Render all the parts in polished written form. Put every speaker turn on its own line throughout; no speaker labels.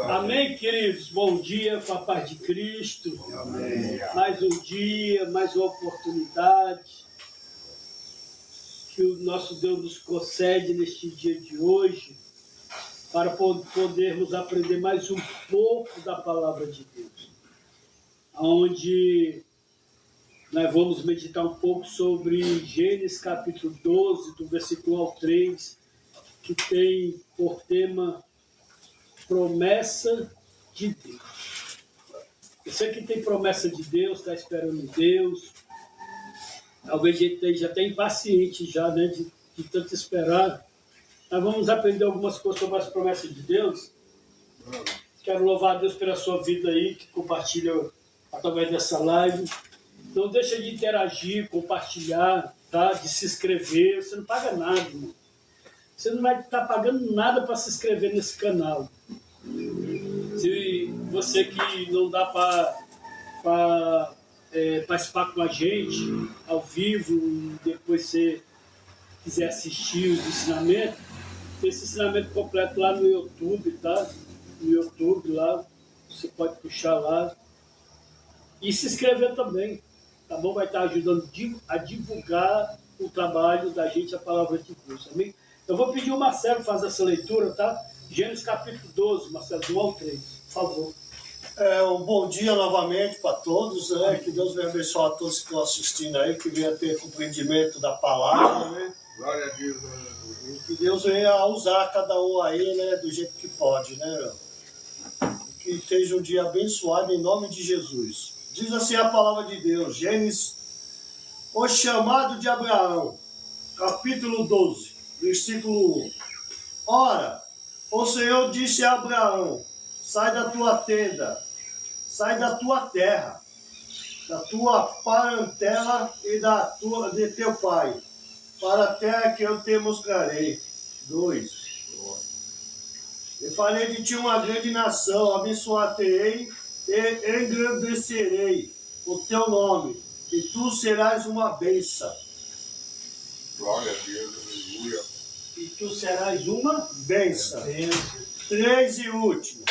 Amém, queridos? Bom dia, com a paz de Cristo.
Amém.
Mais um dia, mais uma oportunidade que o nosso Deus nos concede neste dia de hoje para podermos aprender mais um pouco da palavra de Deus. Onde nós vamos meditar um pouco sobre Gênesis capítulo 12, do versículo ao 3, que tem por tema promessa de Deus. Você que tem promessa de Deus, está esperando Deus, talvez a gente esteja até impaciente já, né, de tanto esperar. Nós vamos aprender algumas coisas sobre as promessas de Deus. Quero louvar a Deus pela sua vida aí, que compartilha através dessa live. Não deixa de interagir, compartilhar, tá? De se inscrever. Você não paga nada, irmão. Você não vai estar pagando nada para se inscrever nesse canal. Se você que não dá para participar com a gente ao vivo e depois você quiser assistir os ensinamentos, tem esse ensinamento completo lá no YouTube, tá? No YouTube lá, você pode puxar lá. E se inscrever também, tá bom? Vai estar ajudando a divulgar o trabalho da gente, a palavra de Deus, amém? Eu vou pedir ao Marcelo fazer essa leitura, tá? Gênesis capítulo 12, Marcelo, do 1 ao 3, por favor.
Um bom dia novamente para todos, né? Que Deus venha abençoar a todos que estão assistindo aí, que venha ter compreendimento da palavra, né?
Glória a Deus.
E que Deus venha usar cada um aí, né? Do jeito que pode, né, meu? Que esteja um dia abençoado em nome de Jesus. Diz assim a palavra de Deus, Gênesis, o chamado de Abraão, capítulo 12, versículo 1. Ora, o Senhor disse a Abraão, sai da tua tenda, sai da tua terra, da tua parentela e de teu pai, para a terra que eu te mostrarei. 2. E farei de ti uma grande nação, abençoar-te-ei e engrandecerei o teu nome, e tu serás uma bênção.
Glória a Deus, aleluia.
E tu serás uma
Bênção. 3 e último.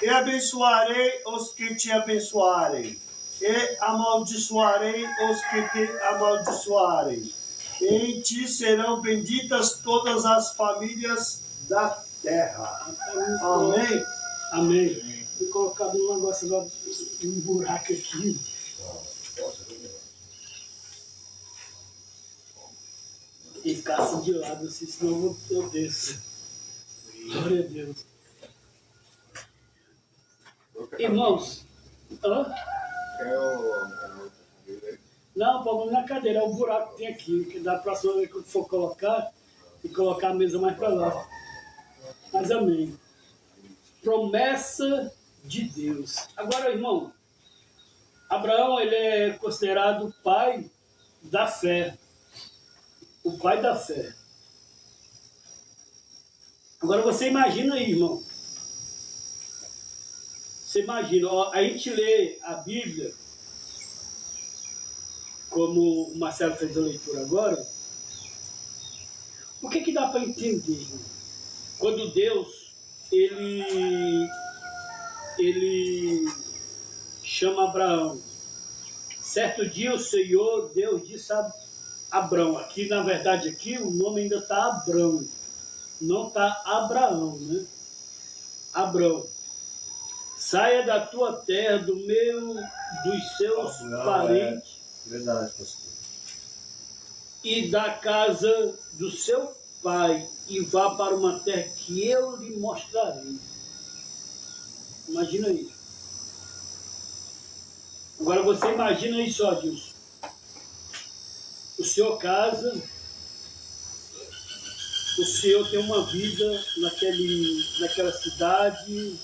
E abençoarei os que te abençoarem, e amaldiçoarei os que te amaldiçoarem. E em ti serão benditas todas as famílias da terra. Amém?
Amém. Vou colocar um negócio agora, um buraco aqui. E ficar assim de lado, assim, senão eu desço. Glória a Deus. Irmãos, não, problema na cadeira, é o buraco que tem aqui, que dá para próxima vez que eu for colocar, e colocar a mesa mais para lá. Mas amém. Promessa de Deus. Agora, irmão, Abraão, ele é considerado o pai da fé. O pai da fé. Agora você imagina aí, irmão. Você imagina, ó, a gente lê a Bíblia, como o Marcelo fez a leitura agora. O que dá para entender, irmão? Quando Deus, ele chama Abraão. Certo dia o Senhor, Deus disse a Abrão. Aqui, na verdade, aqui o nome ainda está Abrão. Não está Abraão, né? Abrão. Saia da tua terra, dos seus parentes.
Verdade, pastor.
E da casa do seu pai, e vá para uma terra que eu lhe mostrarei. Imagina isso. Agora você imagina isso, ó, Deus. O senhor casa, o senhor tem uma vida naquela cidade,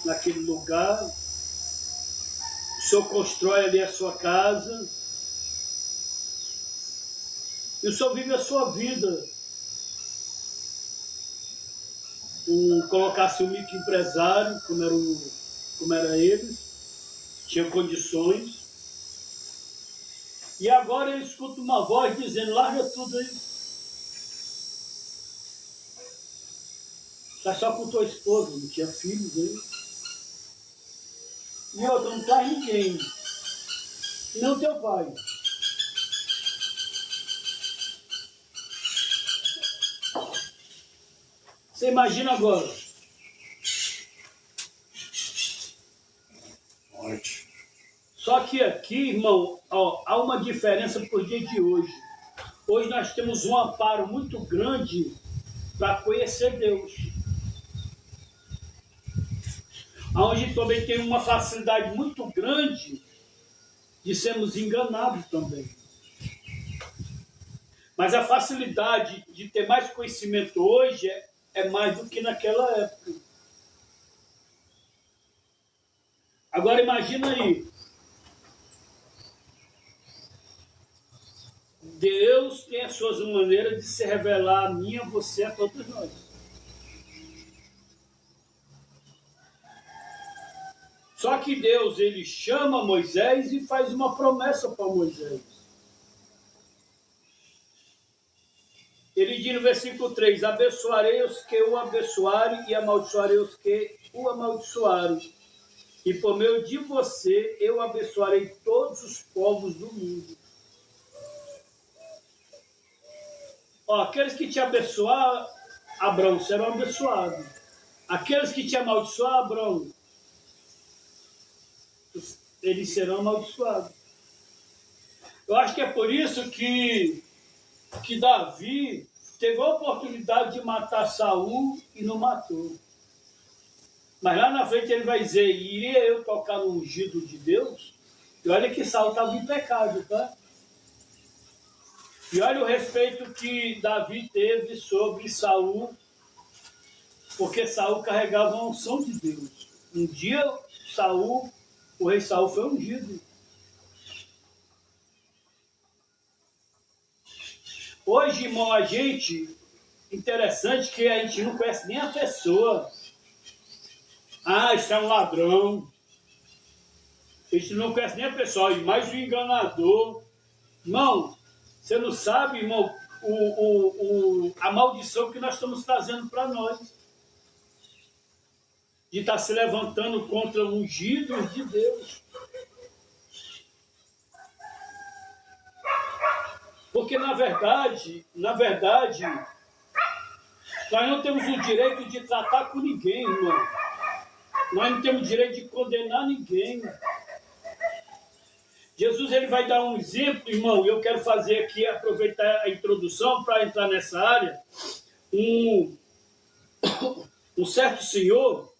naquele lugar. O senhor constrói ali a sua casa. E o senhor vive a sua vida. Colocasse um microempresário, como era eles, tinha condições. E agora ele escuta uma voz dizendo, larga tudo aí. Tá só com tua esposa, não tinha filhos aí. E outra, não traz ninguém. Não teu pai. Você imagina agora.
Morte.
Só que aqui, irmão, ó, há uma diferença por dia de hoje. Hoje nós temos um amparo muito grande para conhecer Deus. Onde também tem uma facilidade muito grande de sermos enganados também. Mas a facilidade de ter mais conhecimento hoje é mais do que naquela época. Agora imagina aí. Deus tem as suas maneiras de se revelar a mim, a você, a todos nós. Só que Deus, ele chama Moisés e faz uma promessa para Moisés. Ele diz no versículo 3, abençoarei os que o abençoarem e amaldiçoarei os que o amaldiçoarem. E por meio de você, eu abençoarei todos os povos do mundo. Ó, aqueles que te abençoar, Abraão, serão abençoados. Aqueles que te amaldiçoar, Abraão, eles serão amaldiçoados. Eu acho que é por isso que Davi teve a oportunidade de matar Saul e não matou. Mas lá na frente ele vai dizer, iria eu tocar no ungido de Deus? E olha que Saul estava em pecado, tá? E olha o respeito que Davi teve sobre Saul, porque Saul carregava a unção de Deus. Um dia o rei Saul foi ungido. Hoje, irmão, a gente, interessante que a gente não conhece nem a pessoa. Ah, isso é um ladrão. A gente não conhece nem a pessoa, e mais o enganador. Irmão, você não sabe, irmão, a maldição que nós estamos trazendo para nós. De estar se levantando contra ungidos de Deus. Porque, na verdade, nós não temos o direito de tratar com ninguém, irmão. Nós não temos o direito de condenar ninguém. Jesus, ele vai dar um exemplo, irmão, e eu quero fazer aqui, aproveitar a introdução para entrar nessa área. Um certo senhor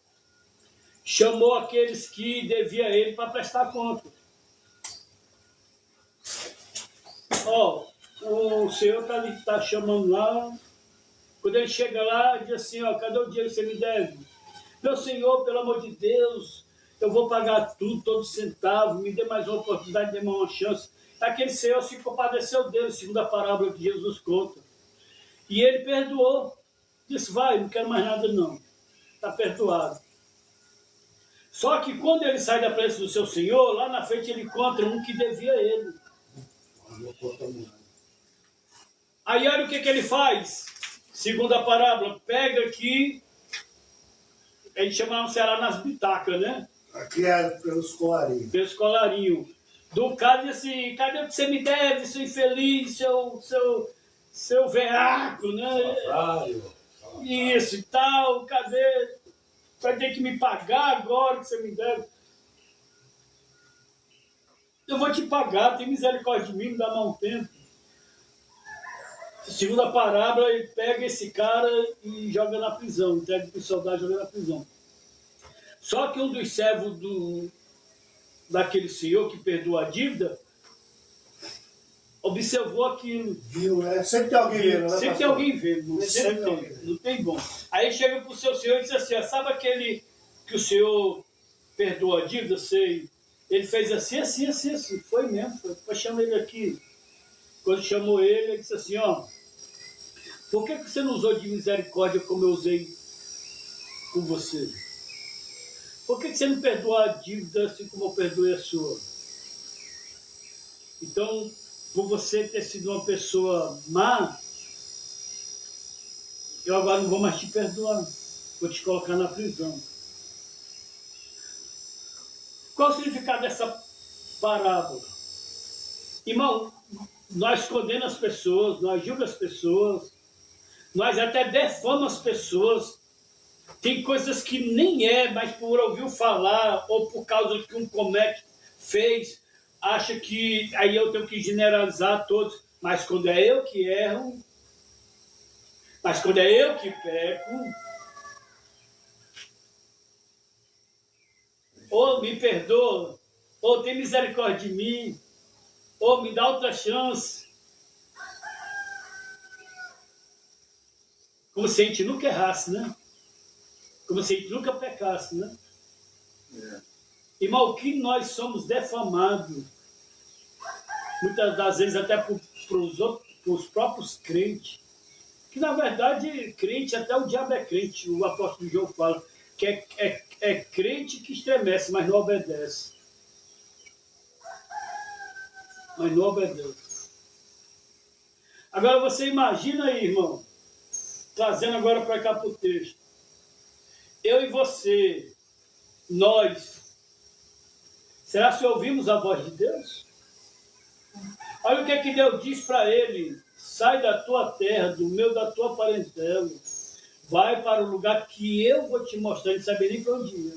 chamou aqueles que deviam a ele para prestar conta. Ó, o senhor está chamando lá. Quando ele chega lá, diz assim, ó, cadê o dinheiro que você me deve? Meu senhor, pelo amor de Deus, eu vou pagar tudo, todo centavo, me dê mais uma oportunidade, dê mais uma chance. Aquele senhor se compadeceu dele, segundo a parábola que Jesus conta. E ele perdoou. Disse, vai, não quero mais nada não. Está perdoado. Só que quando ele sai da presença do seu senhor, lá na frente ele encontra um que devia a ele. Aí olha o que ele faz, segundo a parábola, pega aqui, a gente chama no Ceará nas bitacas, né?
Aqui é pelos colarinhos.
Pelos colarinhos. Do cara diz assim, cadê o que você me deve, seu infeliz, seu veaco, né? Isso e tal, cadê? Vai ter que me pagar agora que você me deve. Eu vou te pagar, tem misericórdia de mim, me dá mais um tempo. Segundo a parábola, ele pega esse cara e joga na prisão, entrega para o soldado e joga na prisão. Só que um dos servos daquele senhor que perdoa a dívida observou aquilo.
Viu, né? Sempre tem alguém vendo, né?
Sempre tem alguém vendo, sempre tem, não tem bom. Aí chega para o seu senhor e diz assim, ó, sabe aquele que o senhor perdoa a dívida? Sei. Ele fez assim. Foi mesmo, foi chamar ele aqui. Quando chamou ele disse assim, ó, por que você não usou de misericórdia como eu usei com você? Por que você não perdoou a dívida assim como eu perdoei a sua? Então, por você ter sido uma pessoa má, eu agora não vou mais te perdoar. vou te colocar na prisão. Qual o significado dessa parábola? Irmão, nós condenamos as pessoas, nós julgamos as pessoas, nós até defamamos as pessoas. Tem coisas que nem é, mas por ouvir falar, ou por causa que um comete fez, acha que aí eu tenho que generalizar todos. Mas quando é eu que erro, mas quando é eu que peco, ou me perdoa, ou tem misericórdia de mim, ou me dá outra chance. Como se a gente nunca errasse, né? Como se a gente nunca pecasse, né? Irmão, o que nós somos defamados, muitas das vezes até por os próprios crentes, que na verdade crente, até o diabo é crente, o apóstolo João fala, que é crente que estremece, mas não obedece. Mas não obedece. Agora você imagina aí, irmão, trazendo agora para cá para o texto, eu e você, nós, será que ouvimos a voz de Deus? Olha o que Deus diz para ele: sai da tua terra, do meio da tua parentela, vai para o lugar que eu vou te mostrar. Ele não sabia nem para onde ia.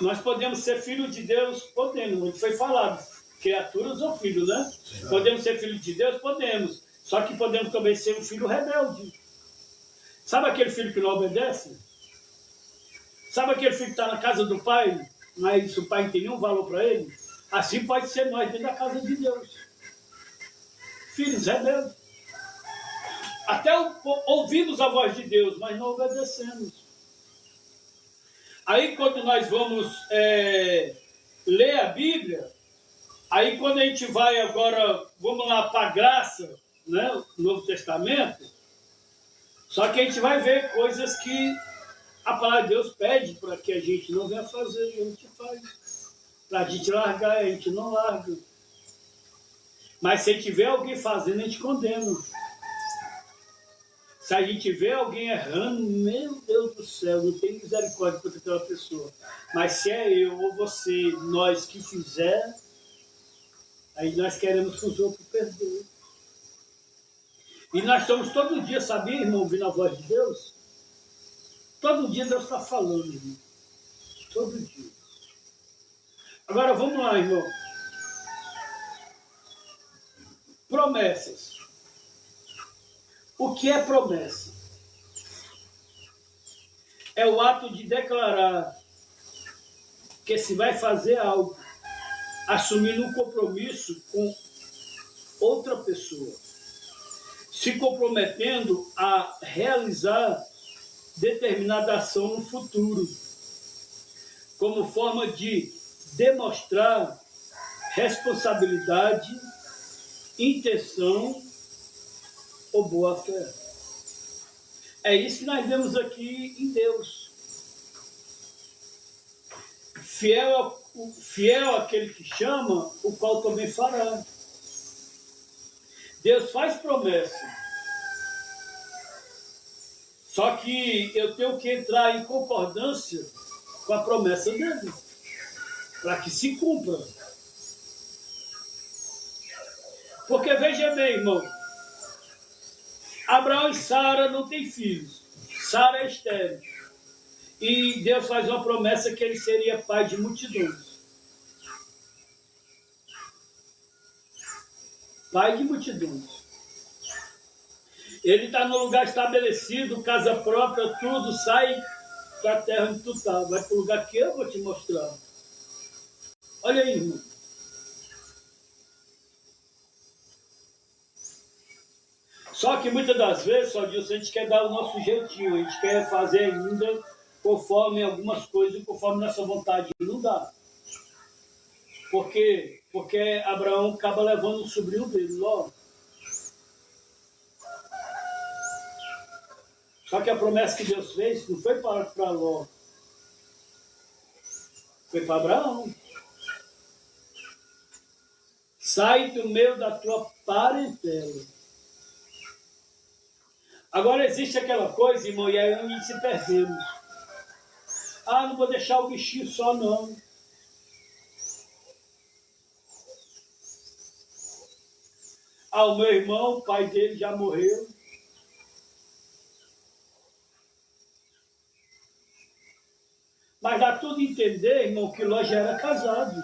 Nós podemos ser filhos de Deus? Podemos, foi falado, criaturas ou filhos, né? Sim. Podemos ser filhos de Deus? Podemos. Só que podemos também ser um filho rebelde. Sabe aquele filho que não obedece? Sabe aquele filho que está na casa do pai, mas o pai não tem nenhum valor para ele? Assim pode ser nós dentro da casa de Deus. Filhos rebeldes. Até ouvimos a voz de Deus, mas não obedecemos. Aí quando nós vamos ler a Bíblia, aí quando a gente vai agora, vamos lá para a graça, né, Novo Testamento, só que a gente vai ver coisas que a palavra de Deus pede para que a gente não venha fazer, e a gente faz. Para a gente largar, a gente não larga. Mas se a gente vê alguém fazendo, a gente condena. Se a gente vê alguém errando, meu Deus do céu, não tem misericórdia contra aquela pessoa. Mas se é eu ou você, nós que fizer, aí nós queremos que os outros perdoem. E nós estamos todo dia, sabia, irmão, ouvindo a voz de Deus? Todo dia Deus está falando, irmão. Todo dia. Agora vamos lá, irmão. Promessas. O que é promessa? É o ato de declarar que se vai fazer algo, assumindo um compromisso com outra pessoa, se comprometendo a realizar determinada ação no futuro, como forma de demonstrar responsabilidade, intenção ou boa fé. É isso que nós vemos aqui em Deus. Fiel aquele que chama, o qual também fará. Deus faz promessa. Só que eu tenho que entrar em concordância com a promessa dele, para que se cumpra. Porque veja bem, irmão, Abraão e Sara não têm filhos. Sara é estéril. E Deus faz uma promessa que ele seria pai de multidões. Pai de multidões. Ele está no lugar estabelecido, casa própria, tudo, sai para a terra onde tu está. Vai para o lugar que eu vou te mostrar. Olha aí, irmão. Só que muitas das vezes, só disso, a gente quer dar o nosso jeitinho, a gente quer fazer ainda conforme algumas coisas, conforme nossa vontade. Não dá. Por quê? Porque Abraão acaba levando o sobrinho dele, Ló. Só que a promessa que Deus fez não foi para Ló. Foi para Abraão. Sai do meio da tua parentela. Agora existe aquela coisa, irmão, e aí onde se perdemos. Ah, não vou deixar o bichinho só, não. Ah, o meu irmão, o pai dele já morreu. Mas dá tudo a entender, irmão, que Ló já era casado.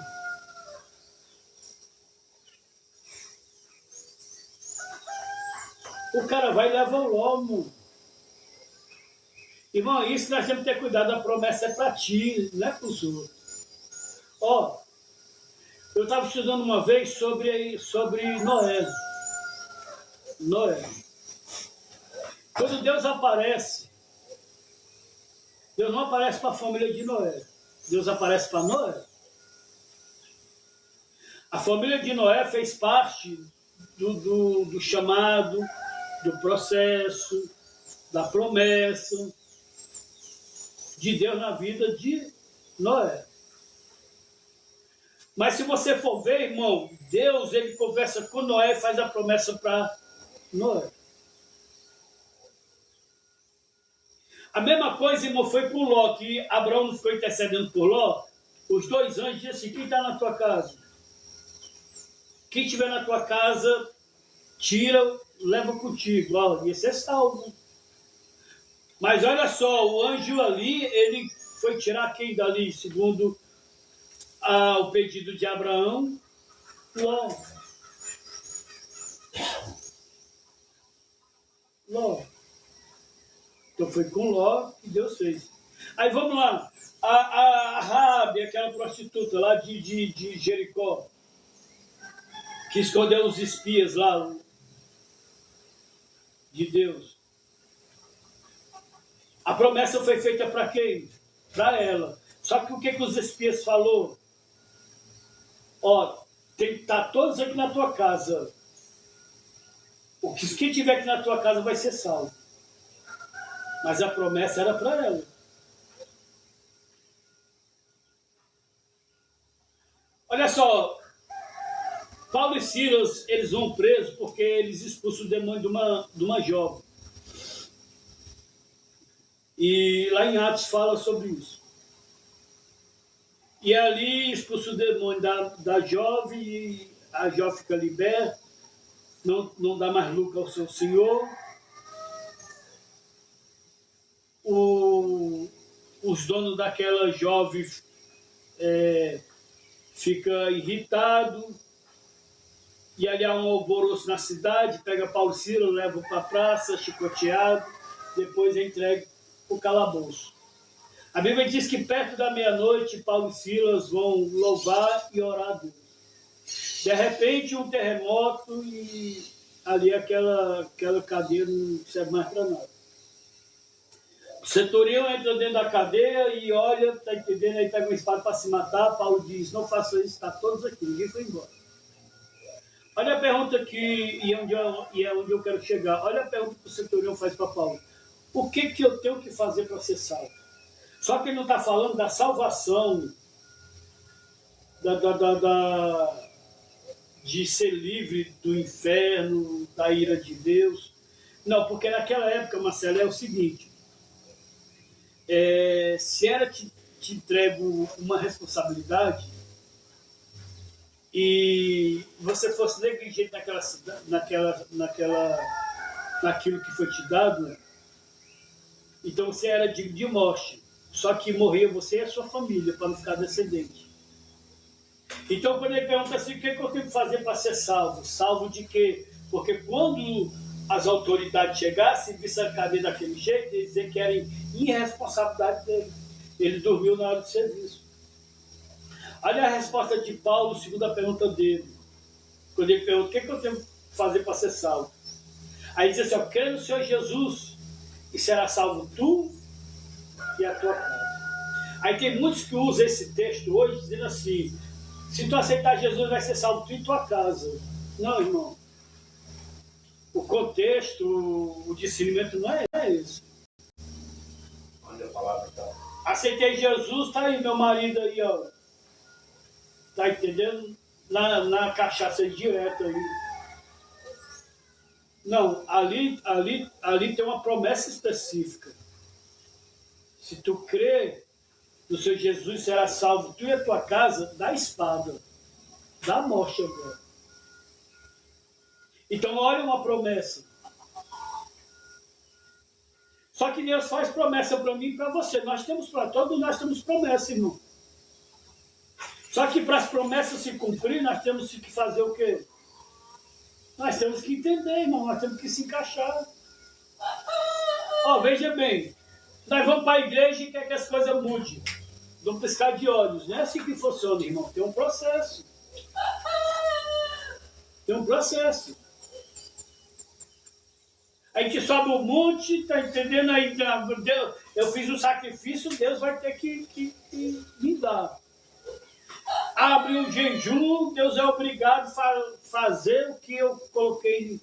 O cara vai e leva o Ló, irmão. Irmão, isso nós temos que ter cuidado, a promessa é para ti, não é para os outros. Ó, eu estava estudando uma vez sobre Noé. Noé. Quando Deus aparece, Deus não aparece para a família de Noé. Deus aparece para Noé. A família de Noé fez parte do chamado, do processo, da promessa de Deus na vida de Noé. Mas se você for ver, irmão, Deus ele conversa com Noé e faz a promessa para Noé. A mesma coisa, irmão, foi por Ló, que Abraão não ficou intercedendo por Ló. Os dois anjos disseram assim, quem está na tua casa? Quem estiver na tua casa, tira, leva contigo. Ó, ia ser salvo. Mas olha só, o anjo ali, ele foi tirar quem dali, segundo o pedido de Abraão? Ló. Ló. Então foi com Ló que Deus fez. Aí vamos lá. A Raabe, aquela prostituta lá de Jericó, que escondeu os espias lá de Deus. A promessa foi feita para quem? Para ela. Só que o que os espias falou? Ó, tem que estar todos aqui na tua casa. Quem tiver aqui na tua casa vai ser salvo. Mas a promessa era para ela. Olha só, Paulo e Silas, eles vão presos porque eles expulsam o demônio de uma jovem. E lá em Atos fala sobre isso. E ali expulsa o demônio da jovem e a jovem fica liberta, não dá mais lucro ao seu senhor. Os donos daquela jovem fica irritado, e ali há um alvoroço na cidade, pega Paulo e Silas, leva para a praça, chicoteado, depois é entregue para o calabouço. A Bíblia diz que perto da meia-noite, Paulo e Silas vão louvar e orar a Deus. De repente, um terremoto e ali aquela cadeia não serve mais para nada. O centurião entra dentro da cadeia e olha, está entendendo, aí pega uma espada para se matar. Paulo diz, não faça isso, está todos aqui, ninguém foi embora. Olha a pergunta aqui, e é onde eu quero chegar. Olha a pergunta que o centurião faz para Paulo. O que eu tenho que fazer para ser salvo? Só que ele não está falando da salvação, de ser livre do inferno, da ira de Deus. Não, porque naquela época, Marcelo, é o seguinte, se era te entrego uma responsabilidade e você fosse negligente naquilo que foi te dado, então você era digno de morte. Só que morria você e a sua família, para não ficar descendente. Então, quando ele pergunta assim, o que eu tenho que fazer para ser salvo? Salvo de quê? Porque quando as autoridades chegassem e vissem a cadeia daquele jeito, eles diziam que era irresponsabilidade dele. Ele dormiu na hora do serviço. Olha a resposta de Paulo, segundo a pergunta dele. Quando ele pergunta, o que eu tenho que fazer para ser salvo? Aí diz assim, ó, crê no Senhor Jesus e será salvo tu e a tua casa. Aí tem muitos que usam esse texto hoje dizendo assim, se tu aceitar Jesus vai ser salvo tu e tua casa. Não, irmão. O contexto, o discernimento não é esse.
Onde a palavra está?
Aceitei Jesus, tá aí meu marido aí, ó. Tá entendendo? Na cachaça direta aí. Não, ali tem uma promessa específica. Se tu crê no Senhor Jesus, será salvo tu e a tua casa da espada, da morte agora. Então, olha uma promessa. Só que Deus faz promessa para mim e para você. Nós temos para todos, nós temos promessa, irmão. Só que para as promessas se cumprir, nós temos que fazer o quê? Nós temos que entender, irmão. Nós temos que se encaixar. Ó, veja bem. Nós vamos para a igreja e quer que as coisas mudem. Vamos piscar de olhos. Não é assim que funciona, irmão. Tem um processo. Tem um processo. A gente sobe o monte, tá entendendo? Aí, Deus, eu fiz um sacrifício, Deus vai ter que me dar. Abre um jejum, Deus é obrigado a fazer o que eu coloquei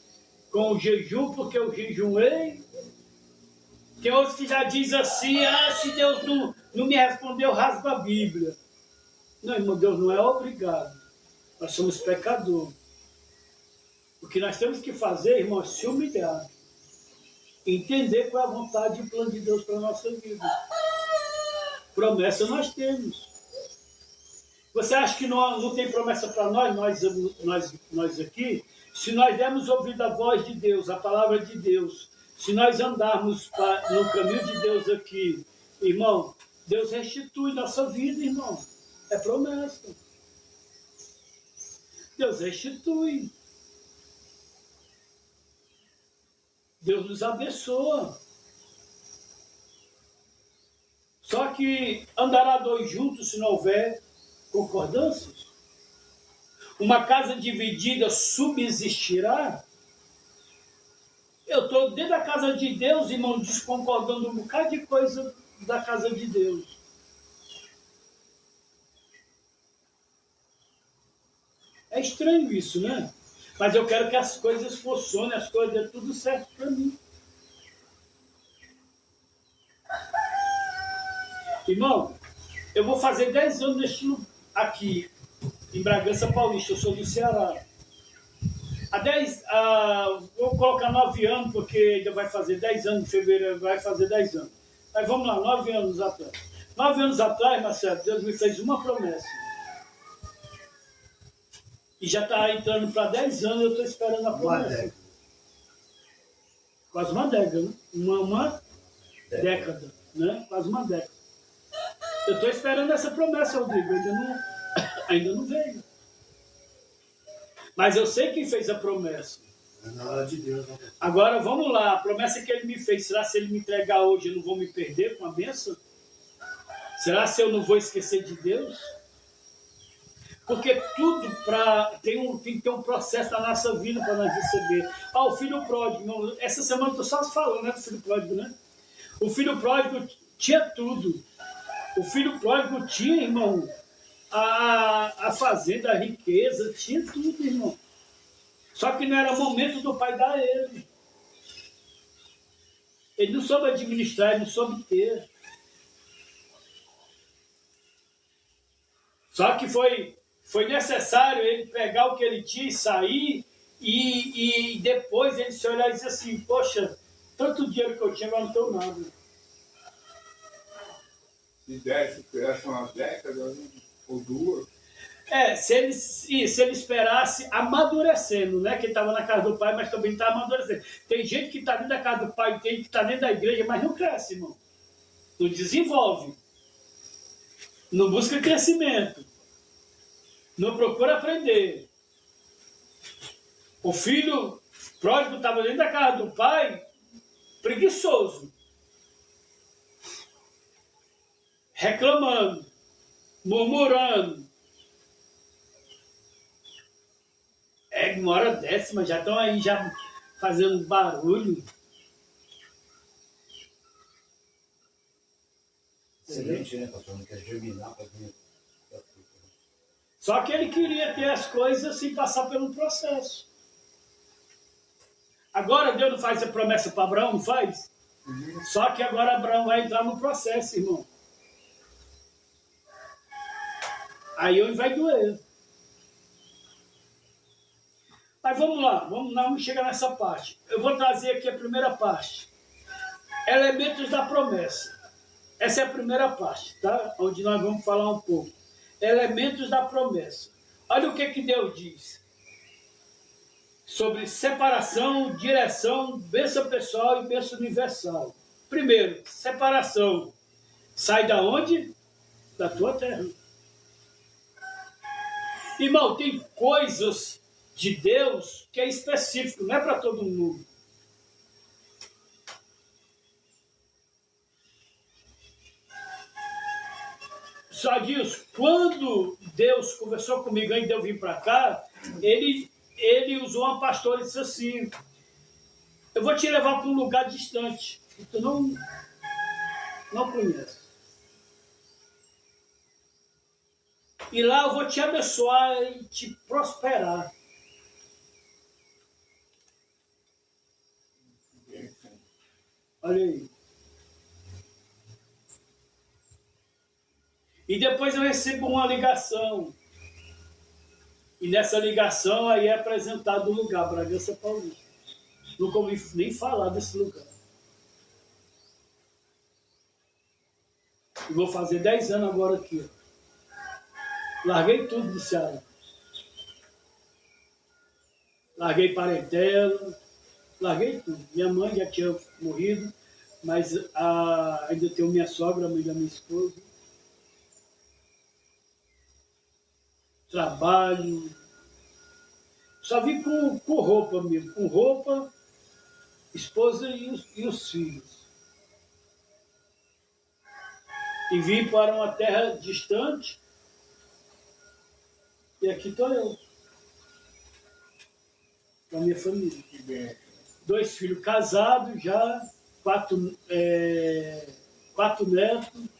com o jejum, porque eu jejuei. Tem outros que já dizem assim, se Deus não me respondeu, rasga a Bíblia. Não, irmão, Deus não é obrigado. Nós somos pecadores. O que nós temos que fazer, irmão, é se humilhar. Entender qual é a vontade e o plano de Deus para a nossa vida. Promessa nós temos. Você acha que não tem promessa para nós aqui? Se nós dermos ouvido à voz de Deus, a palavra de Deus, se nós andarmos no caminho de Deus aqui, irmão, Deus restitui nossa vida, irmão. É promessa. Deus restitui. Deus nos abençoa. Só que andará dois juntos se não houver concordâncias? Uma casa dividida subsistirá? Eu estou dentro da casa de Deus, irmão, desconcordando um bocado de coisa da casa de Deus. É estranho isso, né? Mas eu quero que as coisas funcionem, as coisas dêem tudo certo para mim. Irmão, eu vou fazer 10 anos aqui, em Bragança Paulista, eu sou do Ceará. Vou colocar 9 anos, porque ainda vai fazer 10 anos, em fevereiro vai fazer 10 anos. Mas vamos lá, 9 anos atrás. 9 anos atrás, Marcelo, Deus me fez uma promessa. E já está entrando para 10 anos, eu estou esperando a promessa. Quase uma década, né? Uma década, né? Quase uma década. Eu estou esperando essa promessa, Rodrigo, ainda não veio. Mas eu sei quem fez a promessa.
É na hora de Deus. Né?
Agora, vamos lá. A promessa que ele me fez, será se ele me entregar hoje, eu não vou me perder com a bênção? Será se eu não vou esquecer de Deus? Porque tudo tem que ter um processo na nossa vida para nós receber. O filho pródigo. Essa semana eu estou só falando, né, do filho pródigo, né? O filho pródigo tinha tudo. O filho pródigo tinha, irmão, a fazenda, a riqueza, tinha tudo, irmão. Só que não era momento do pai dar a ele. Ele não soube administrar, ele não soube ter. Só que foi necessário ele pegar o que ele tinha e sair, e depois ele se olhar e dizer assim, poxa, tanto dinheiro que eu tinha, agora não tenho nada.
Se esperasse umas décadas ou duas.
Se ele esperasse amadurecendo, né? Que ele estava na casa do pai, mas também está amadurecendo. Tem gente que está dentro da casa do pai, tem que está dentro da igreja, mas não cresce, irmão. Não desenvolve. Não busca crescimento. Não procura aprender. O filho pródigo estava dentro da casa do pai, preguiçoso. Reclamando. Murmurando. Uma hora décima, já estão aí já fazendo barulho.
Excelente, né, pastor? Não quer germinar para vir.
Só que ele queria ter as coisas sem passar pelo processo. Agora Deus não faz a promessa para Abraão, não faz? Uhum. Só que agora Abraão vai entrar no processo, irmão. Aí onde vai doer. Mas vamos lá, vamos chegar nessa parte. Eu vou trazer aqui a primeira parte. Elementos da promessa. Essa é a primeira parte, tá? Onde nós vamos falar um pouco. Elementos da promessa. Olha o que Deus diz sobre separação, direção, bênção pessoal e bênção universal. Primeiro, separação. Sai da onde? Da tua terra. Irmão, tem coisas de Deus que é específico, não é para todo mundo. Só disso, quando Deus conversou comigo antes de eu vir para cá, ele usou uma pastora e disse assim: eu vou te levar para um lugar distante, que tu não conhece. E lá eu vou te abençoar e te prosperar. Olha aí. E depois eu recebo uma ligação. E nessa ligação aí é apresentado o lugar, Bragança Paulista. Nunca ouvi nem falar desse lugar. E vou fazer 10 anos agora aqui. Larguei tudo do Ceará. Larguei parentela, larguei tudo. Minha mãe já tinha morrido, mas ainda tenho minha sogra, a mãe da minha esposa. Trabalho. Só vim com roupa mesmo. Com roupa, esposa e os filhos. E vim para uma terra distante. E aqui estou eu. Com a minha família. 2 filhos casados já, 4 netos.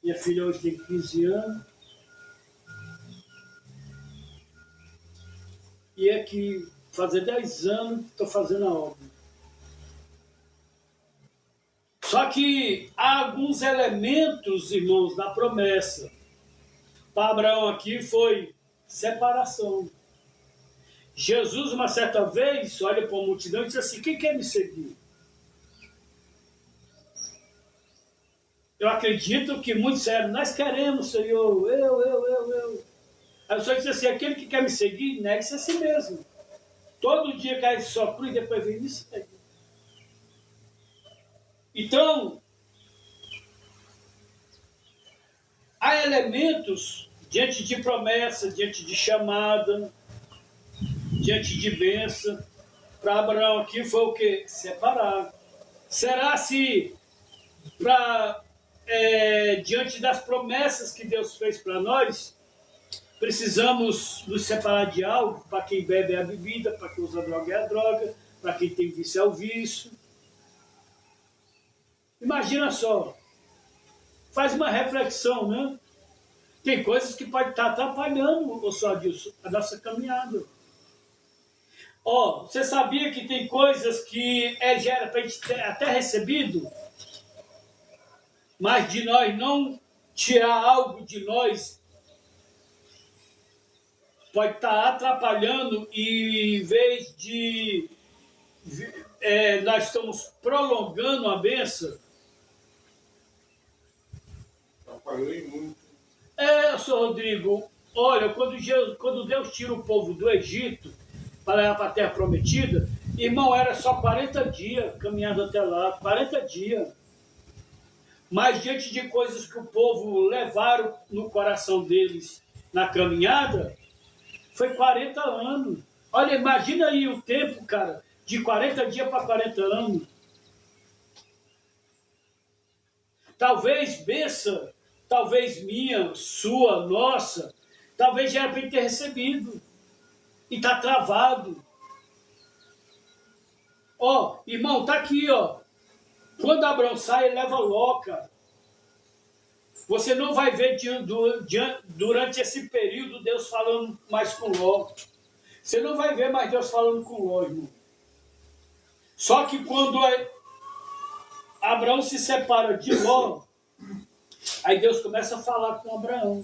Minha filha hoje tem 15 anos. E aqui, fazer 10 anos, estou fazendo a obra. Só que há alguns elementos, irmãos, da promessa. Para Abraão aqui foi separação. Jesus, uma certa vez, olha para a multidão e disse assim: quem quer me seguir? Eu acredito que muitos disseram: nós queremos, Senhor, eu. Aí o Senhor disse assim: aquele que quer me seguir, negue-se a si mesmo. Todo dia cai sua cruz e depois vem me seguir. Então, há elementos diante de promessa, diante de chamada, diante de bênção. Para Abraão aqui foi o quê? Separar. Será se diante das promessas que Deus fez para nós, precisamos nos separar de algo? Para quem bebe é a bebida, para quem usa droga é a droga, para quem tem vício é o vício. Imagina só, faz uma reflexão, né? Tem coisas que podem estar atrapalhando, ou só disso, a nossa caminhada. Você sabia que tem coisas que já era para a gente ter até recebido, mas de nós não tirar algo de nós pode estar atrapalhando, e em vez de nós estamos prolongando a bênção.
Atrapalhei muito.
Senhor Rodrigo, olha, quando Deus tira o povo do Egito para levar para a terra prometida, irmão, era só 40 dias caminhando até lá, 40 dias. Mas diante de coisas que o povo levaram no coração deles na caminhada, foi 40 anos. Olha, imagina aí o tempo, cara, de 40 dias para 40 anos. Talvez bênção, talvez minha, sua, nossa, talvez já era para ter recebido. E está travado. Irmão, está aqui, Quando Abraão sai, ele leva Ló, cara. Você não vai ver durante esse período Deus falando mais com Ló. Você não vai ver mais Deus falando com Ló, irmão. Só que quando Abraão se separa de Ló, aí Deus começa a falar com Abraão.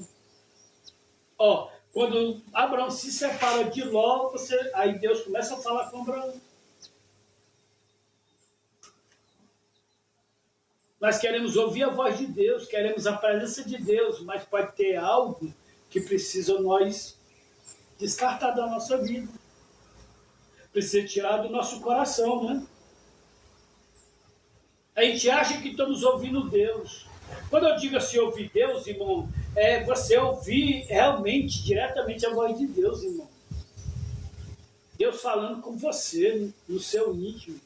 Quando Abraão se separa de Ló, aí Deus começa a falar com Abraão. Nós queremos ouvir a voz de Deus, queremos a presença de Deus, mas pode ter algo que precisa nós descartar da nossa vida. Precisa tirar do nosso coração, né? A gente acha que estamos ouvindo Deus. Quando eu digo assim, ouvir Deus, irmão, é você ouvir realmente, diretamente a voz de Deus, irmão. Deus falando com você, no seu íntimo.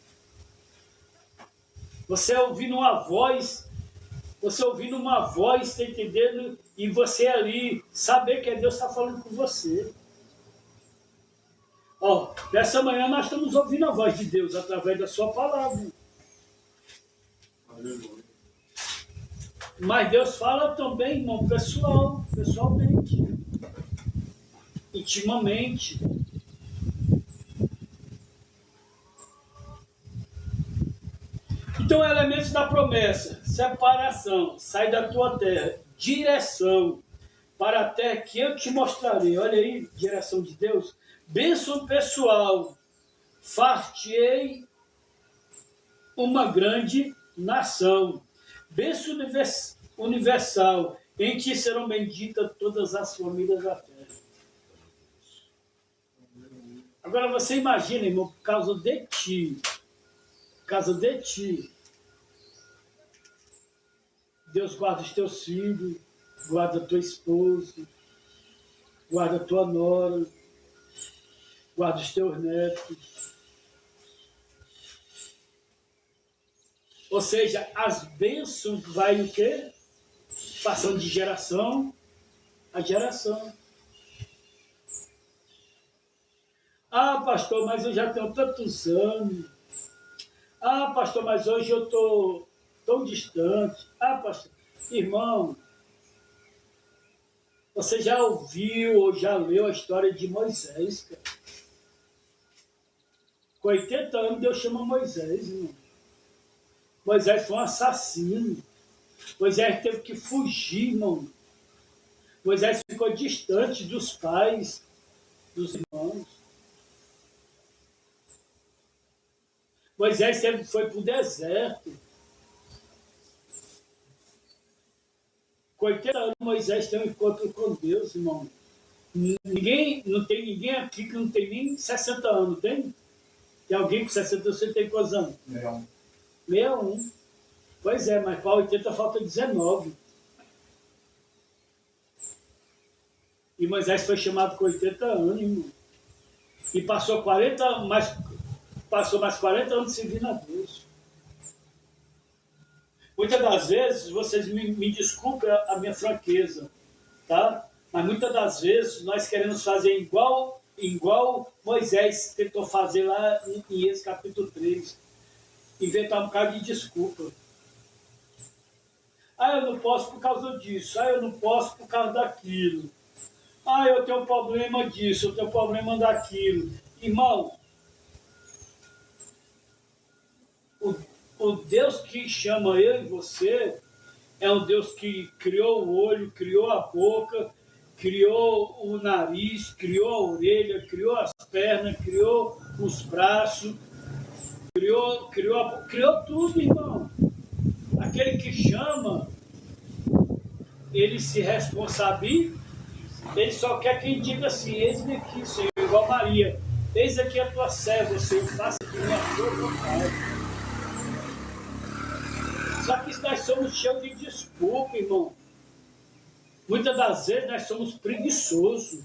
Você ouvindo uma voz, tá entendendo? E você ali, saber que Deus está falando com você. Ó, nessa manhã nós estamos ouvindo a voz de Deus através da sua palavra.
Aleluia.
Mas Deus fala também, irmão, pessoalmente, intimamente. Então, elementos da promessa: separação, sai da tua terra, direção para a terra que eu te mostrarei. Olha aí, direção de Deus. Bênção pessoal, far-te-ei uma grande nação. Bênção universal, em ti serão benditas todas as famílias da terra. Agora você imagina, irmão, por causa de ti, Deus guarda os teus filhos, guarda tua esposa, guarda tua nora, guarda os teus netos. Ou seja, as bênçãos vai o quê? Passando de geração a geração. Ah, pastor, mas eu já tenho tantos anos. Ah, pastor, mas hoje eu estou tão distante. Ah, pastor, irmão, você já ouviu ou já leu a história de Moisés, cara? Com 80 anos, Deus chama Moisés, irmão. Moisés foi um assassino. Moisés teve que fugir, irmão. Moisés ficou distante dos pais, dos irmãos. Moisés foi para o deserto. Com 80 anos, Moisés tem um encontro com Deus, irmão. Não tem ninguém aqui que não tem nem 60 anos, tem? Tem alguém com 60 anos, você tem quantos anos?
61.
61. Pois é, mas para 80 falta 19. E Moisés foi chamado com 80 anos, irmão. E passou mais 40 anos servindo a Deus. Muitas das vezes, vocês me desculpem a minha franqueza, tá? Mas muitas das vezes nós queremos fazer igual Moisés tentou fazer lá em Êxodo capítulo 3. Inventar um bocado de desculpa. Ah, eu não posso por causa disso. Ah, eu não posso por causa daquilo. Ah, eu tenho um problema disso, eu tenho um problema daquilo. Irmão, o Deus que chama eu e você é um Deus que criou o olho, criou a boca, criou o nariz, criou a orelha, criou as pernas, criou os braços, criou tudo, irmão. Aquele que chama, ele se responsabiliza, ele só quer quem diga assim: eis-me aqui, Senhor, igual Maria, eis aqui a tua serva, Senhor, faça de mim a tua vontade. Só que nós somos cheios de desculpa, irmão. Muitas das vezes nós somos preguiçosos.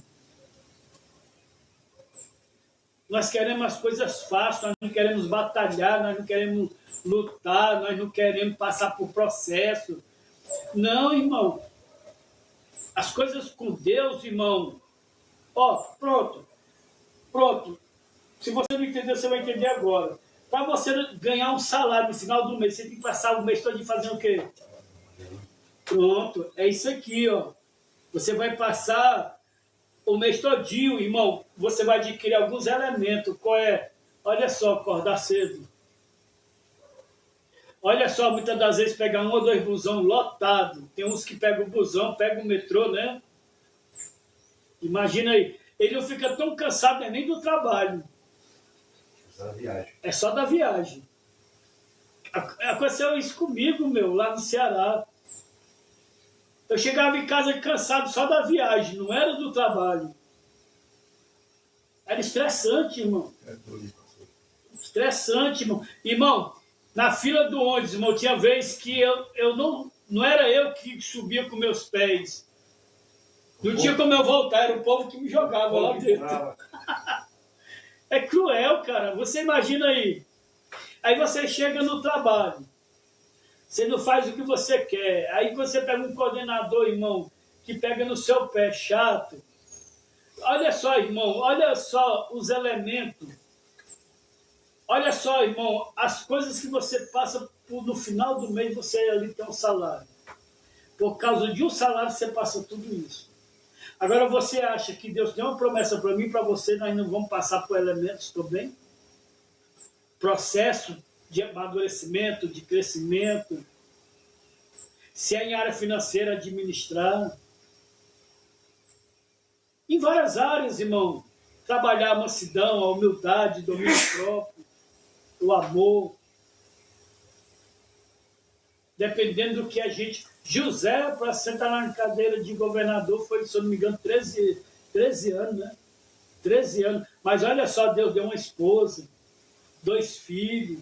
Nós queremos as coisas fáceis, nós não queremos batalhar, nós não queremos lutar, nós não queremos passar por processo. Não, irmão. As coisas com Deus, irmão. Ó, pronto. Se você não entendeu, você vai entender agora. Para você ganhar um salário no final do mês, você tem que passar o mês todo fazendo o quê? Pronto, é isso aqui, ó. Você vai passar o mês todinho, irmão. Você vai adquirir alguns elementos. Qual é? Olha só, acordar cedo. Olha só, muitas das vezes pegar 1 ou 2 busão lotado. Tem uns que pegam o busão, pegam o metrô, né? Imagina aí, ele não fica tão cansado nem do trabalho.
Essa viagem.
É só da viagem. Aconteceu isso comigo, meu, lá no Ceará. Eu chegava em casa cansado só da viagem, não era do trabalho. Era estressante, irmão. Estressante, irmão. Irmão, na fila do ônibus, irmão, tinha vez que eu não era eu que subia com meus pés. Não tinha como eu voltar, era o povo que me jogava lá dentro. É cruel, cara. Você imagina aí. Aí você chega no trabalho. Você não faz o que você quer. Aí você pega um coordenador, irmão, que pega no seu pé, chato. Olha só, irmão, olha só os elementos. Olha só, irmão, as coisas que você passa no final do mês, você ali tem um salário. Por causa de um salário, você passa tudo isso. Agora, você acha que Deus tem uma promessa para mim e para você, nós não vamos passar por elementos também? Processo de amadurecimento, de crescimento. Se é em área financeira, administrar. Em várias áreas, irmão. Trabalhar a mansidão, a humildade, o domínio próprio, o amor. Dependendo do que a gente... José, para sentar na cadeira de governador, foi, se eu não me engano, 13 anos, né? 13 anos. Mas olha só, Deus deu uma esposa, 2 filhos.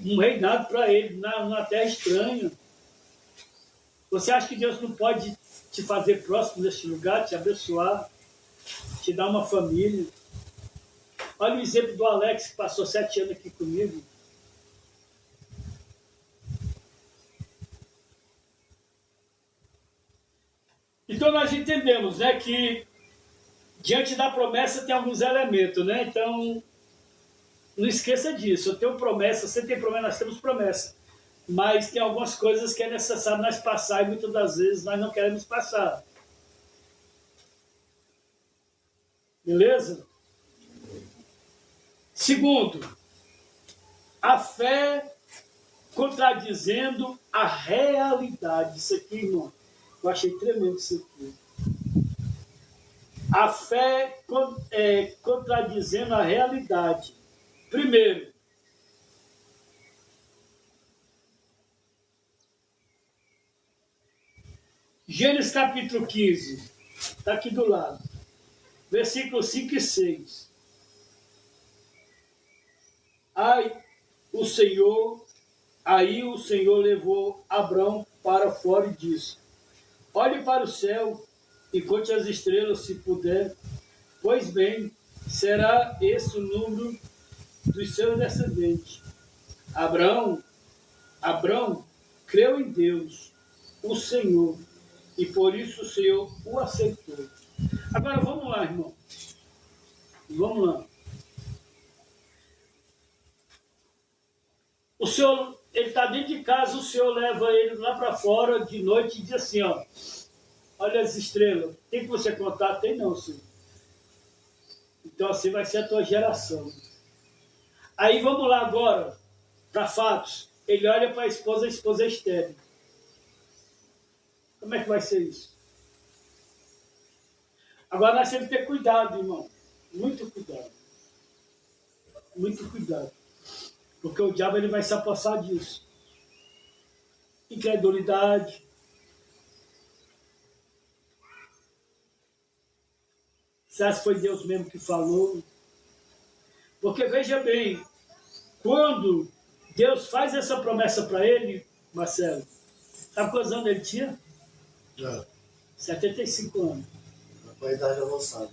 Um reinado para ele, na terra estranha. Você acha que Deus não pode te fazer próximo deste lugar, te abençoar, te dar uma família? Olha o exemplo do Alex, que passou 7 anos aqui comigo. Então nós entendemos, né, que diante da promessa tem alguns elementos, né? Então, não esqueça disso. Eu tenho promessa, você tem promessa, nós temos promessa. Mas tem algumas coisas que é necessário nós passar e muitas das vezes nós não queremos passar. Beleza? Segundo, a fé contradizendo a realidade. Isso aqui, irmão, eu achei tremendo isso aqui. A fé contradizendo a realidade. Primeiro, Gênesis capítulo 15, está aqui do lado, versículos 5 e 6. Aí o Senhor levou Abrão para fora e disse: olhe para o céu e conte as estrelas, se puder. Pois bem, será esse o número dos seus descendentes. Abrão creu em Deus, o Senhor, e por isso o Senhor o aceitou. Agora vamos lá, irmão. Vamos lá. O Senhor, ele está dentro de casa, o Senhor leva ele lá para fora de noite e diz assim, ó, olha as estrelas. Tem que você contar? Tem não, Senhor. Então assim vai ser a tua geração. Aí vamos lá agora, para fatos. Ele olha para a esposa é estéril. Como é que vai ser isso? Agora nós temos que ter cuidado, irmão. Muito cuidado. Muito cuidado. Porque o diabo ele vai se apossar disso. Incredulidade. Será que foi Deus mesmo que falou? Porque veja bem, quando Deus faz essa promessa para ele, Marcelo, sabe quantos anos ele tinha?
Já.
75 anos.
Com a idade avançada.